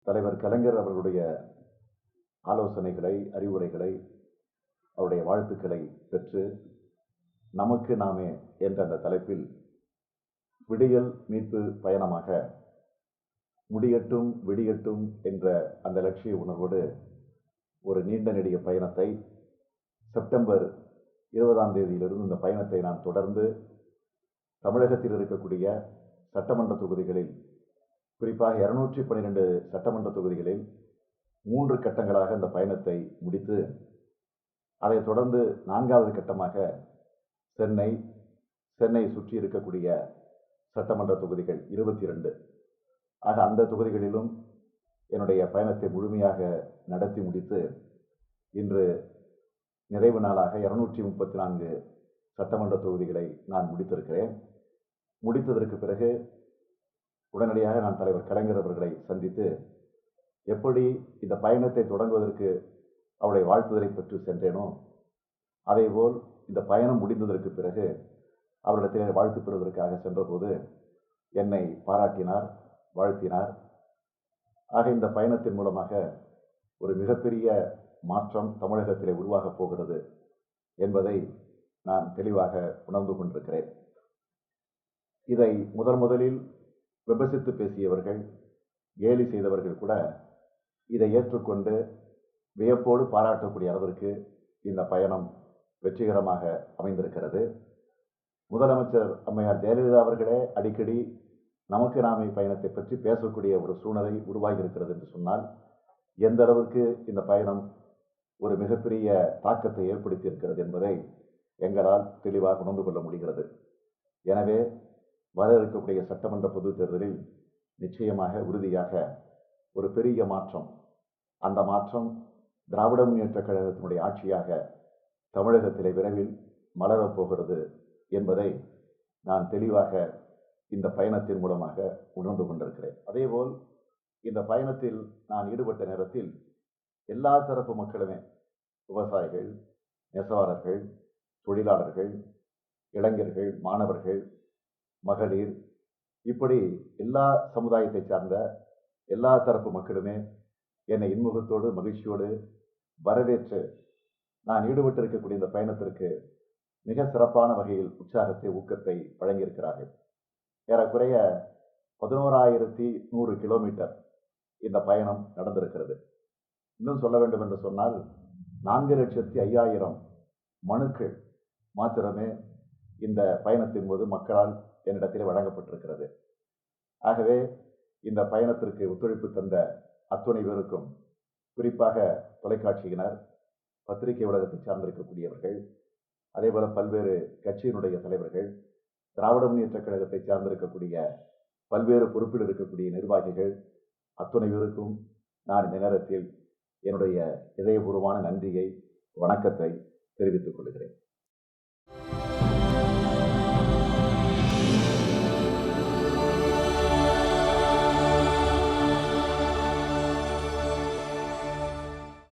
தலைவர் கலைஞர் அவர்களுடைய ஆலோசனைகளை, அறிவுரைகளை, அவருடைய வாழ்த்துக்களை பெற்று நமக்கு நாமே என்ற அந்த தலைப்பில் விடியல் மீட்பு பயணமாக முடியட்டும் விடியட்டும் என்ற அந்த லட்சிய உணர்வோடு ஒரு நீண்ட நெடிய பயணத்தை செப்டம்பர் 20ஆம் தேதியிலிருந்து இந்த பயணத்தை நான் தொடர்ந்து தமிழகத்தில் இருக்கக்கூடிய சட்டமன்ற தொகுதிகளில் குறிப்பாக 212 சட்டமன்ற தொகுதிகளில் 3 கட்டங்களாக இந்த பயணத்தை முடித்து அதைத் தொடர்ந்து 4வது கட்டமாக சென்னை சுற்றி இருக்கக்கூடிய சட்டமன்ற தொகுதிகள் 22 ஆக அந்த தொகுதிகளிலும் என்னுடைய பயணத்தை முழுமையாக நடத்தி முடித்து இன்று நிறைவு நாளாக 234 சட்டமன்ற தொகுதிகளை நான் முடித்திருக்கிறேன். முடித்ததற்கு பிறகு உடனடியாக நான் தலைவர் கலைஞர் அவர்களை சந்தித்து எப்படி இந்த பயணத்தை தொடங்குவதற்கு அவருடைய வாழ்த்துதலை பெற்று சென்றேனோ அதேபோல் இந்த பயணம் முடிந்ததற்கு பிறகு அவரிடத்தில் வாழ்த்து பெறுவதற்காக சென்றபோது என்னை பாராட்டினார், வாழ்த்தினார். ஆக இந்த பயணத்தின் மூலமாக ஒரு மிகப்பெரிய மாற்றம் தமிழகத்திலே உருவாகப் போகிறது என்பதை நான் தெளிவாக உணர்ந்து கொண்டிருக்கிறேன். இதை முதலில் விமர்சித்து பேசியவர்கள், கேலி செய்தவர்கள் கூட இதை ஏற்றுக்கொண்டு வியப்போடு பாராட்டக்கூடிய அளவிற்கு இந்த பயணம் வெற்றிகரமாக அமைந்திருக்கிறது. முதலமைச்சர் அம்மையார் ஜெயலலிதா அவர்களே அடிக்கடி நமக்கு நாமே பயணத்தை பற்றி பேசக்கூடிய ஒரு சூழ்நிலை உருவாகி இருக்கிறது என்று சொன்னால் எந்த அளவுக்கு இந்த பயணம் ஒரு மிகப்பெரிய தாக்கத்தை ஏற்படுத்தி இருக்கிறது என்பதை எங்களால் தெளிவாக உணர்ந்து கொள்ள முடிகிறது. எனவே வர இருக்கக்கூடிய சட்டமன்ற பொதுத் தேர்தலில் நிச்சயமாக உறுதியாக ஒரு பெரிய மாற்றம், அந்த மாற்றம் திராவிட முன்னேற்றக் கழகத்தினுடைய ஆட்சியாக தமிழகத்திலே விரைவில் மலரப் போகிறது என்பதை நான் தெளிவாக இந்த பயணத்தின் மூலமாக உணர்ந்து கொண்டிருக்கிறேன். அதேபோல் இந்த பயணத்தில் நான் ஈடுபட்ட நேரத்தில் எல்லா தரப்பு மக்களுமே, விவசாயிகள், நெசவாளர்கள், தொழிலாளர்கள், இளைஞர்கள், மாணவர்கள், மகளிர், இப்படி எல்லா சமுதாயத்தை சார்ந்த எல்லா தரப்பு மக்களுமே என்னை இன்முகத்தோடு மகிழ்ச்சியோடு வரவேற்று நான் ஈடுபட்டிருக்கக்கூடிய இந்த பயணத்திற்கு மிக சிறப்பான வகையில் உற்சாகத்தை, ஊக்கத்தை வழங்கியிருக்கிறார்கள். ஏறக்குறைய 11,100 கிலோமீட்டர் இந்த பயணம் நடந்திருக்கிறது. இன்னும் சொல்ல வேண்டும் என்று சொன்னால் 4,05,000 மனுக்கள் மாத்திரமே இந்த பயணத்தின் போது மக்களால் என்னிடத்திலே வழங்கப்பட்டிருக்கிறது. ஆகவே இந்த பயணத்திற்கு ஒத்துழைப்பு தந்த அத்துணை பேருக்கும், குறிப்பாக தொலைக்காட்சியினர், பத்திரிகை உலகத்தை சார்ந்திருக்கக்கூடியவர்கள், அதேபோல பல்வேறு கட்சியினுடைய தலைவர்கள், திராவிட முன்னேற்றக் கழகத்தை சார்ந்திருக்கக்கூடிய பல்வேறு பொறுப்பில் இருக்கக்கூடிய நிர்வாகிகள், அத்துணை பேருக்கும் நான் இந்த நேரத்தில் என்னுடைய இதயபூர்வமான நன்றியை, வணக்கத்தை தெரிவித்துக் கொள்கிறேன்.